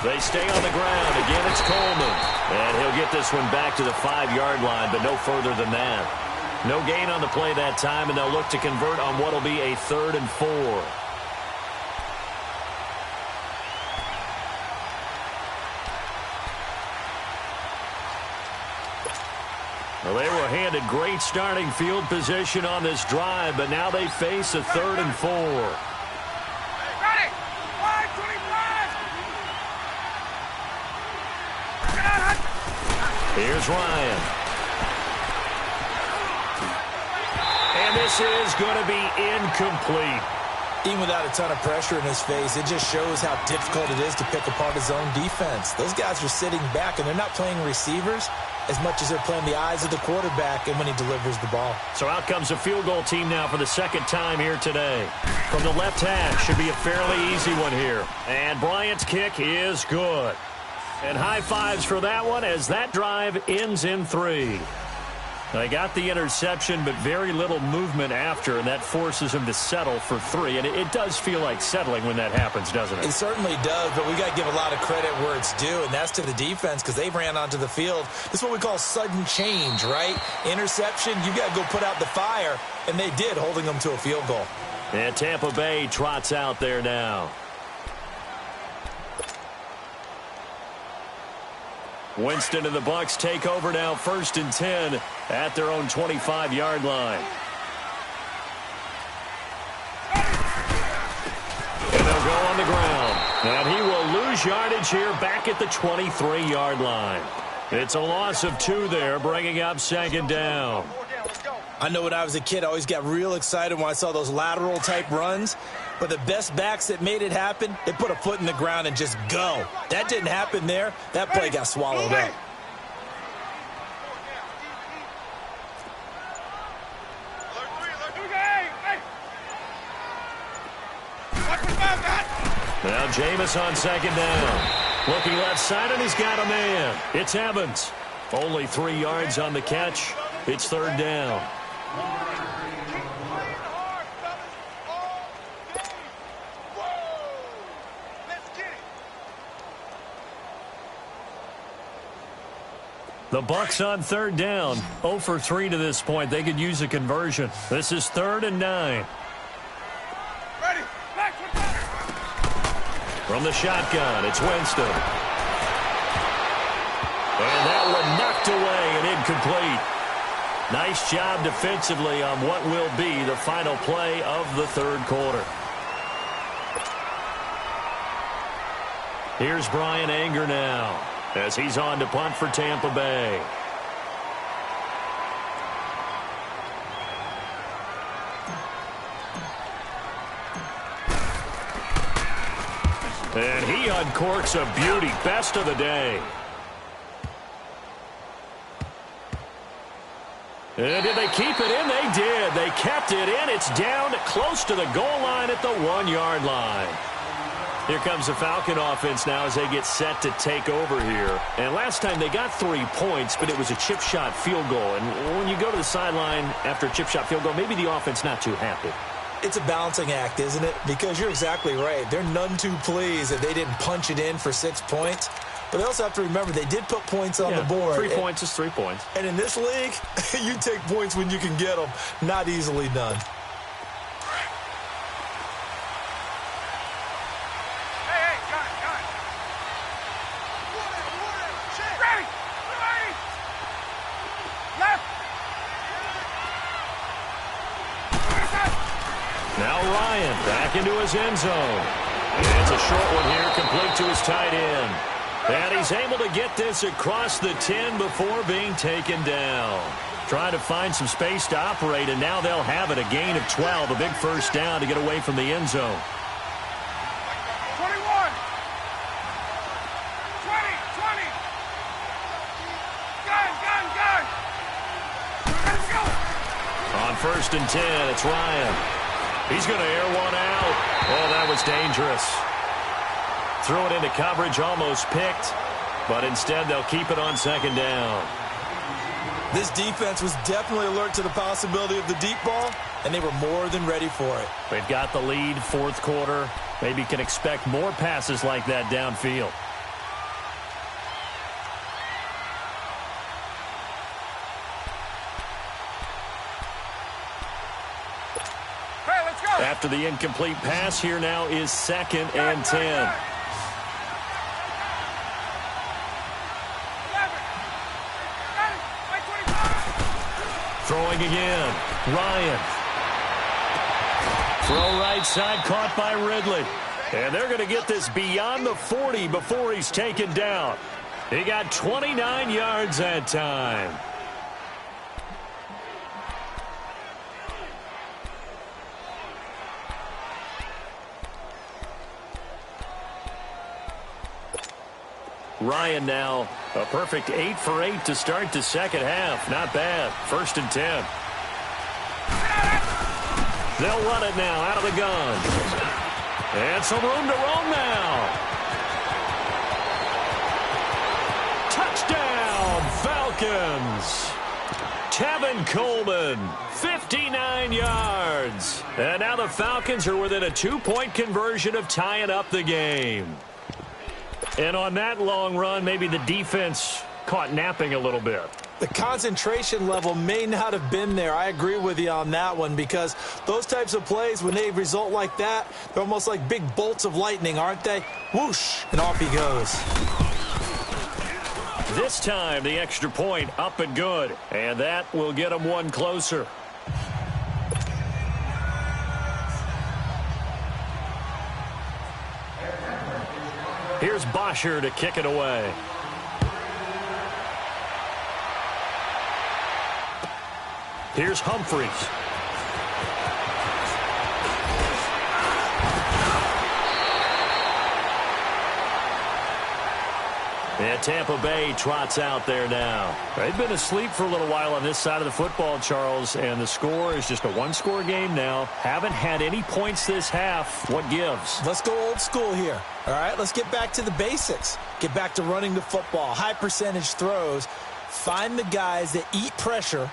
They stay on the ground. Again, it's Coleman. And he'll get this one back to the 5-yard line, but no further than that. No gain on the play that time, and they'll look to convert on what will be a 3rd and 4. Well, they were handed great starting field position on this drive, but now they face a 3rd and 4. Ready, 525. Here's Ryan. And this is going to be incomplete. Even without a ton of pressure in his face, it just shows how difficult it is to pick apart his own defense. Those guys are sitting back, and they're not playing receivers as much as they're playing the eyes of the quarterback and when he delivers the ball. So out comes a field goal team now for the 2nd time here today. From the left hash, should be a fairly easy one here. And Bryant's kick is good. And high fives for that one as that drive ends in 3. They got the interception, but very little movement after, and that forces him to settle for 3. And it does feel like settling when that happens, doesn't it? It certainly does, but we got to give a lot of credit where it's due, and that's to the defense because they ran onto the field. This is what we call sudden change, right? Interception, you got to go put out the fire, and they did, holding them to a field goal. And Tampa Bay trots out there now. Winston and the Bucs take over now, 1st and 10 at their own 25-yard line. And they'll go on the ground. And he will lose yardage here back at the 23-yard line. It's a loss of 2 there, bringing up 2nd down. I know when I was a kid, I always got real excited when I saw those lateral-type runs. But the best backs that made it happen, they put a foot in the ground and just go. That didn't happen there. That play got swallowed up. Now Jameis on 2nd down. Looking left side, and he's got a man. It's Evans. Only 3 yards on the catch. It's 3rd down. The Bucs on 3rd down. 0 for 3 to this point. They could use a conversion. This is 3rd and 9. Ready. From the shotgun, it's Winston. And that one knocked away and incomplete. Nice job defensively on what will be the final play of the third quarter. Here's Brian Anger now as he's on to punt for Tampa Bay. And he uncorks a beauty. Best of the day. And did they keep it in? They did. They kept it in. It's down close to the goal line at the 1-yard line. Here comes the Falcon offense now as they get set to take over here. And last time they got 3 points, but it was a chip shot field goal. And when you go to the sideline after a chip shot field goal, maybe the offense not too happy. It's a balancing act, isn't it? Because you're exactly right. They're none too pleased that they didn't punch it in for 6 points. But they also have to remember they did put points on the board. 3 points is 3 points. And in this league, you take points when you can get them. Not easily done. Hey, got it. Ready. Left. Now Ryan back into his end zone. And it's a short one here, complete to his tight end. And he's able to get this across the 10 before being taken down. Trying to find some space to operate, and now they'll have it. A gain of 12, a big first down to get away from the end zone. 21. 20. Gun. Let's go. On 1st and 10, it's Ryan. He's going to air one out. Oh, that was dangerous. Threw it into coverage, almost picked, but instead they'll keep it on 2nd down. This defense was definitely alert to the possibility of the deep ball, and they were more than ready for it. They've got the lead, 4th quarter. Maybe can expect more passes like that downfield. Hey, let's go. After the incomplete pass, here now is 2nd and 10. Throwing again. Ryan. Throw right side, caught by Ridley. And they're going to get this beyond the 40 before he's taken down. He got 29 yards that time. Ryan now a perfect 8 for 8 to start the second half. Not bad. 1st and 10. They'll run it now out of the gun. And some room to roam now. Touchdown, Falcons. Tevin Coleman, 59 yards. And now the Falcons are within a 2-point conversion of tying up the game. And on that long run, maybe the defense caught napping a little bit. The concentration level may not have been there. I agree with you on that one, because those types of plays, when they result like that, they're almost like big bolts of lightning, aren't they? Whoosh, and off he goes. This time, the extra point up and good. And that will get them one closer. Here's Bosher to kick it away. Here's Humphries. And Tampa Bay trots out there now. They've been asleep for a little while on this side of the football, Charles, and the score is just a one-score game now. Haven't had any points this half. What gives? Let's go old school here. All right, let's get back to the basics. Get back to running the football, high percentage throws. Find the guys that eat pressure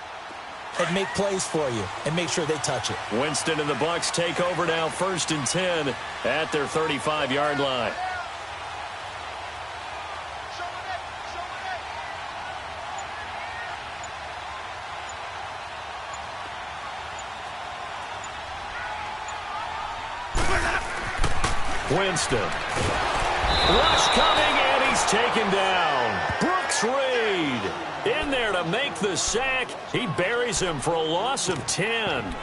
and make plays for you, and make sure they touch it. Winston and the Bucs take over now, 1st and 10 at their 35-yard line. Winston. Rush coming, and he's taken down. Brooks Reed in there to make the sack. He buries him for a loss of 10.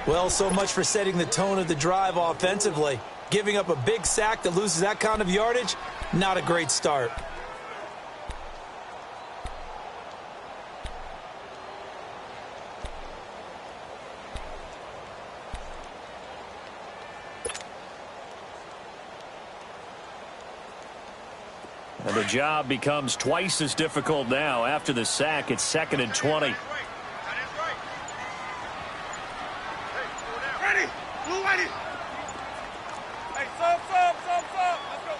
Well, so much for setting the tone of the drive offensively. Giving up a big sack that loses that kind of yardage, not a great start. And the job becomes twice as difficult now. After the sack, it's 2nd and 20. Ready? Blue ready. Hey, sub. Let's go.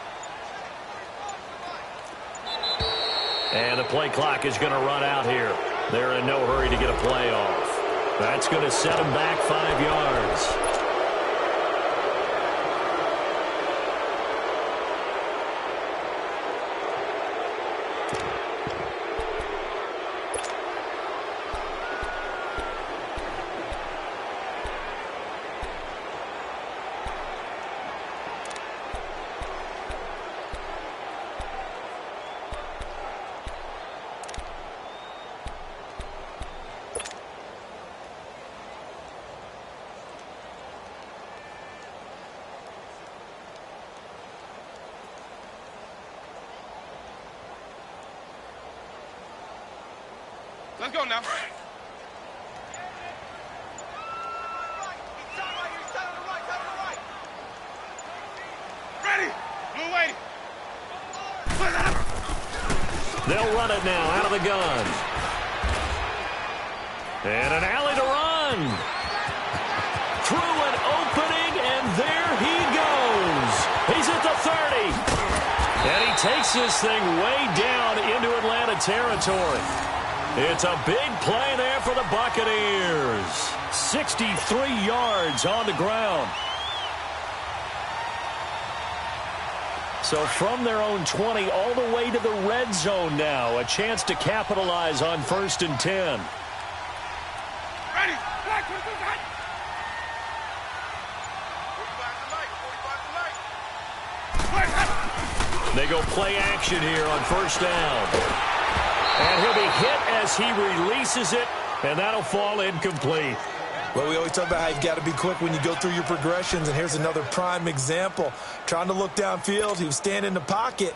And the play clock is going to run out here. They're in no hurry to get a play off. That's going to set them back 5 yards. Let's go now. Ready? Blue waiting. They'll run it now out of the gun. And an alley to run. Through an opening, and there he goes. He's at the 30. And he takes this thing way down into Atlanta territory. It's a big play there for the Buccaneers. 63 yards on the ground. So from their own 20 all the way to the red zone now. A chance to capitalize on 1st and 10. Ready? They go play action here on 1st down. And he'll be hit as he releases it, and that'll fall incomplete. Well, we always talk about how you've got to be quick when you go through your progressions, and here's another prime example. Trying to look downfield, he was standing in the pocket,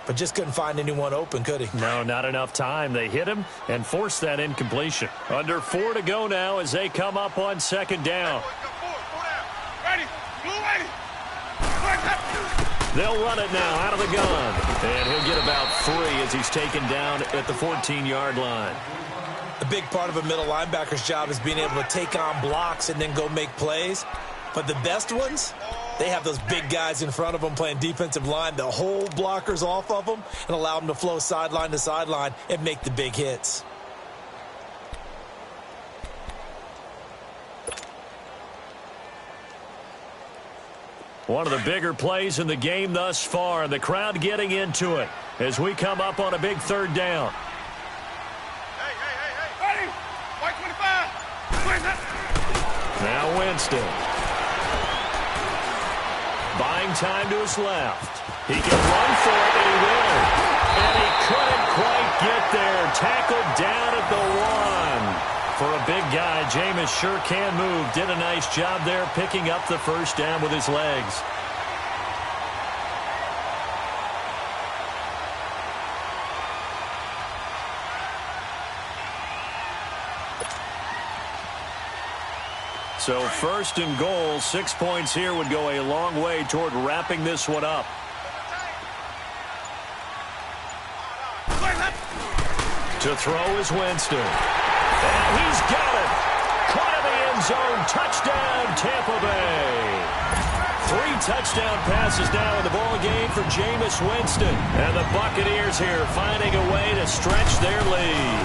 but just couldn't find anyone open, could he? No, not enough time. They hit him and forced that incompletion. Under 4 to go now as they come up on 2nd down. Ready? Blue ready. They'll run it now out of the gun. And he'll get about 3 as he's taken down at the 14-yard line. A big part of a middle linebacker's job is being able to take on blocks and then go make plays. But the best ones, they have those big guys in front of them playing defensive line that hold blockers off of them and allow them to flow sideline to sideline and make the big hits. One of the bigger plays in the game thus far, and the crowd getting into it as we come up on a big 3rd down. Hey. Ready? White 25. Where's that? Now Winston. Buying time to his left. He can run for it, and he will. And he couldn't quite get there. Tackled down at the 1. For a big guy, Jameis sure can move. Did a nice job there picking up the 1st down with his legs. So 1st and goal, 6 points here would go a long way toward wrapping this one up. To throw is Winston. And he's got it. Caught in the end zone. Touchdown, Tampa Bay. 3 touchdown passes now in the ball game for Jameis Winston. And the Buccaneers here finding a way to stretch their lead.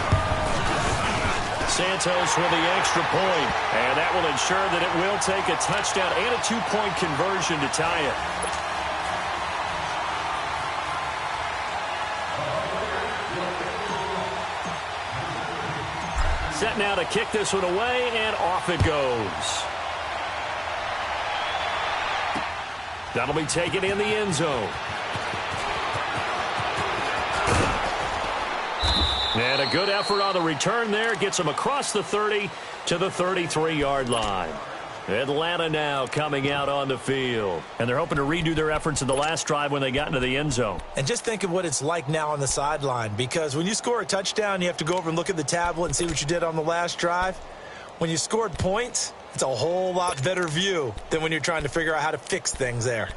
Santos with the extra point. And that will ensure that it will take a touchdown and a 2-point conversion to tie it. Set now to kick this one away, and off it goes. That'll be taken in the end zone. And a good effort on the return there. Gets him across the 30 to the 33-yard line. Atlanta now coming out on the field. And they're hoping to redo their efforts in the last drive when they got into the end zone. And just think of what it's like now on the sideline. Because when you score a touchdown, you have to go over and look at the tablet and see what you did on the last drive. When you scored points, it's a whole lot better view than when you're trying to figure out how to fix things there.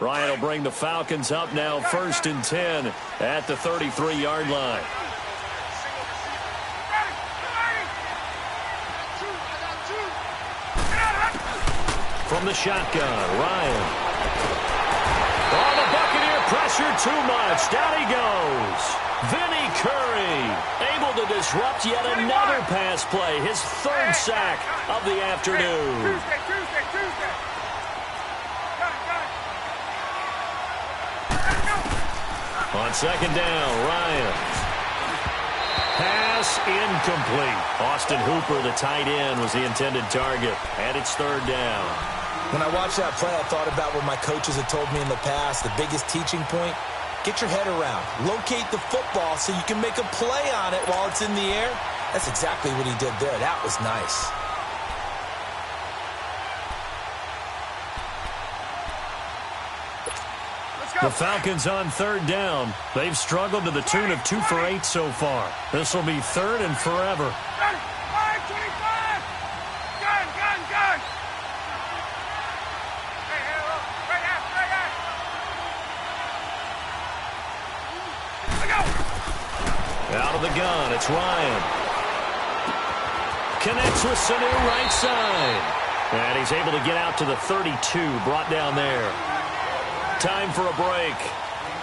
Ryan will bring the Falcons up now 1st and 10 at the 33-yard line. From the shotgun, Ryan. Oh, the Buccaneer pressure too much. Down he goes. Vinny Curry able to disrupt yet another pass play. His 3rd sack of the afternoon. Tuesday. On 2nd down, Ryan. Pass incomplete. Austin Hooper, the tight end, was the intended target. And it's 3rd down. When I watched that play, I thought about what my coaches had told me in the past. The biggest teaching point, get your head around. Locate the football so you can make a play on it while it's in the air. That's exactly what he did there. That was nice. The Falcons on 3rd down. They've struggled to the tune of 2 for 8 so far. This will be 3rd and forever. 5-25! Gun! Out of the gun, it's Ryan. Connects with Sanu right side. And he's able to get out to the 32, brought down there. Time for a break.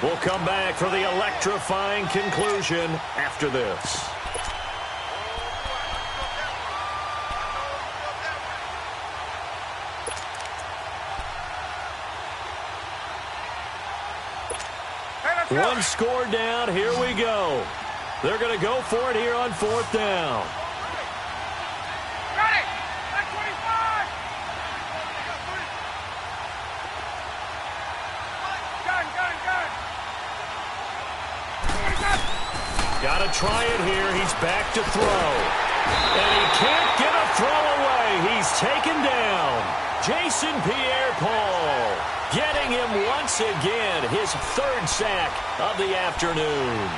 We'll come back for the electrifying conclusion after this. One score down. Here we go. They're going to go for it here on 4th down. Ready! 25! Gun! Got to try it here. He's back to throw. And he can't get a throw away. He's taken down. Jason Pierre-Paul getting him once again. His 3rd sack of the afternoon.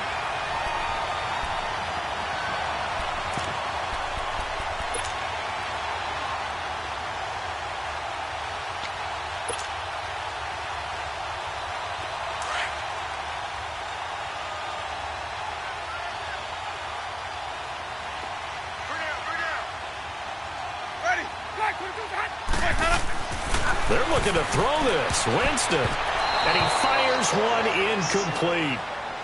They're looking to throw this. Winston. And he fires one incomplete.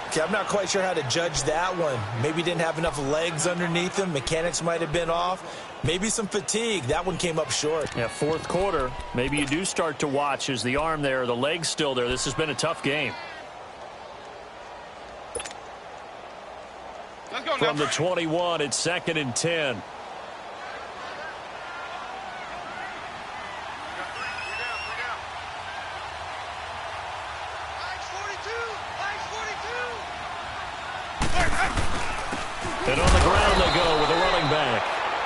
Okay, I'm not quite sure how to judge that one. Maybe didn't have enough legs underneath him. Mechanics might have been off. Maybe some fatigue. That one came up short. Yeah, 4th quarter. Maybe you do start to watch as the arm there, the leg's still there. This has been a tough game. Let's go, From the 21, it's 2nd and 10. And on the ground they go with a running back.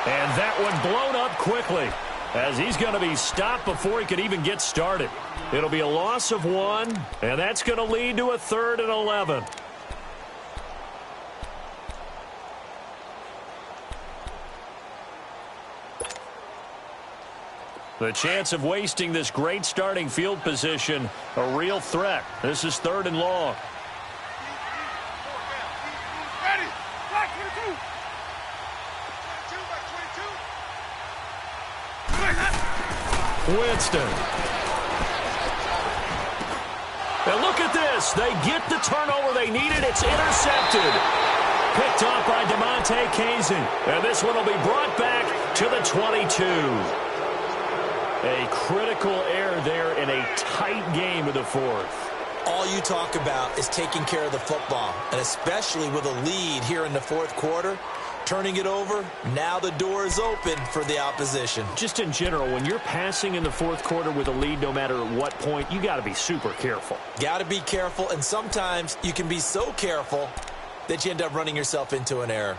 And that one blown up quickly as he's going to be stopped before he could even get started. It'll be a loss of 1, and that's going to lead to a 3rd and 11. The chance of wasting this great starting field position, a real threat. This is 3rd and long. Ready! Black 22! Winston. And look at this. They get the turnover they needed. It's intercepted. Picked off by DeMonte Kazin. And this one will be brought back to the 22. A critical error there in a tight game of the 4th. All you talk about is taking care of the football, and especially with a lead here in the 4th quarter. turning it over. Now the door is open for the opposition. Just in general, when you're passing in the fourth quarter with a lead, no matter at what point, you got to be super careful. Got to be careful, and sometimes you can be so careful that you end up running yourself into an error.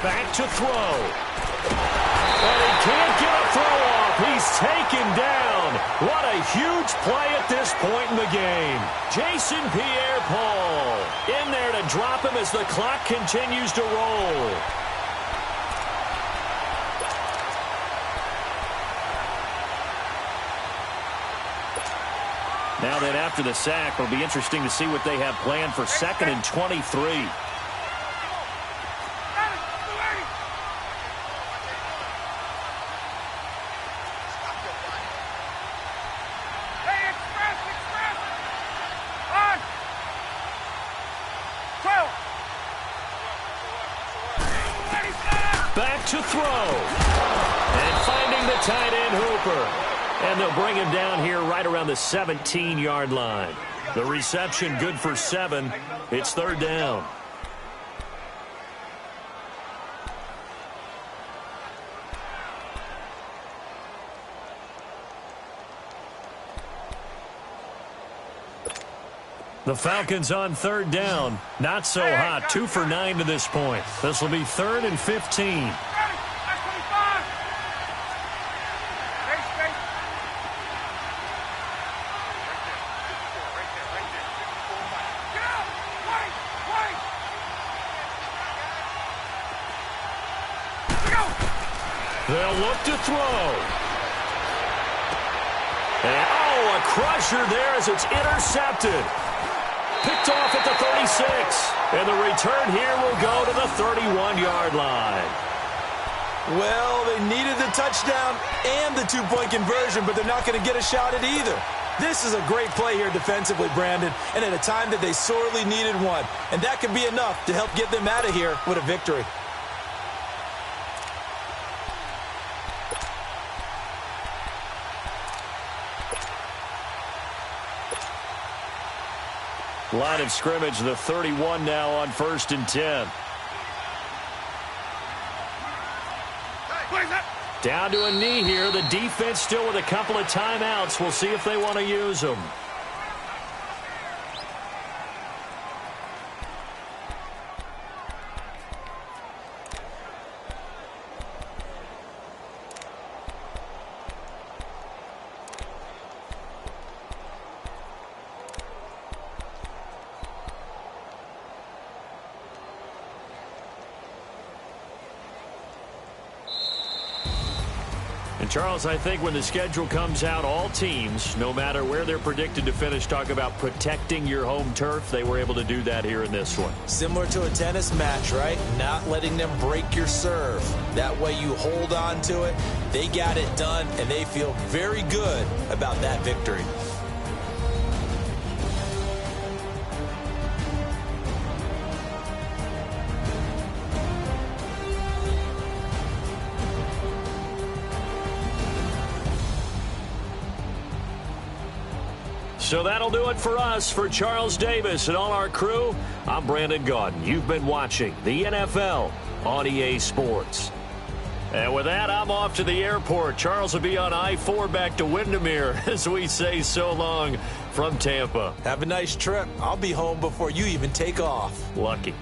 Back to throw. And he can't get a throw off. He's taken down. What a huge play at this point in the game. Jason Pierre-Paul in there to drop him as the clock continues to roll. Now then, after the sack, it'll be interesting to see what they have planned for 2nd and 23. Back to throw. And finding the tight end Hooper. And they'll bring him down here right around the 17-yard line. The reception good for 7. It's 3rd down. The Falcons on 3rd down. Not so hot. 2 for 9 to this point. This will be 3rd and 15. They'll look to throw. And, a crusher there as it's intercepted. Picked off at the 36. And the return here will go to the 31-yard line. Well, they needed the touchdown and the two-point conversion, but they're not going to get a shot at either. This is a great play here defensively, Brandon, and at a time that they sorely needed one. And that could be enough to help get them out of here with a victory. Line of scrimmage, the 31 now on 1st and 10. Down to a knee here. The defense still with a couple of timeouts. We'll see if they want to use them. Charles, I think when the schedule comes out, all teams, no matter where they're predicted to finish, talk about protecting your home turf. They were able to do that here in this one. Similar to a tennis match, right? Not letting them break your serve. That way you hold on to it. They got it done, and they feel very good about that victory. So that'll do it for us. For Charles Davis and all our crew, I'm Brandon Gaudin. You've been watching the NFL on EA Sports. And with that, I'm off to the airport. Charles will be on I-4 back to Windermere as we say so long from Tampa. Have a nice trip. I'll be home before you even take off. Lucky.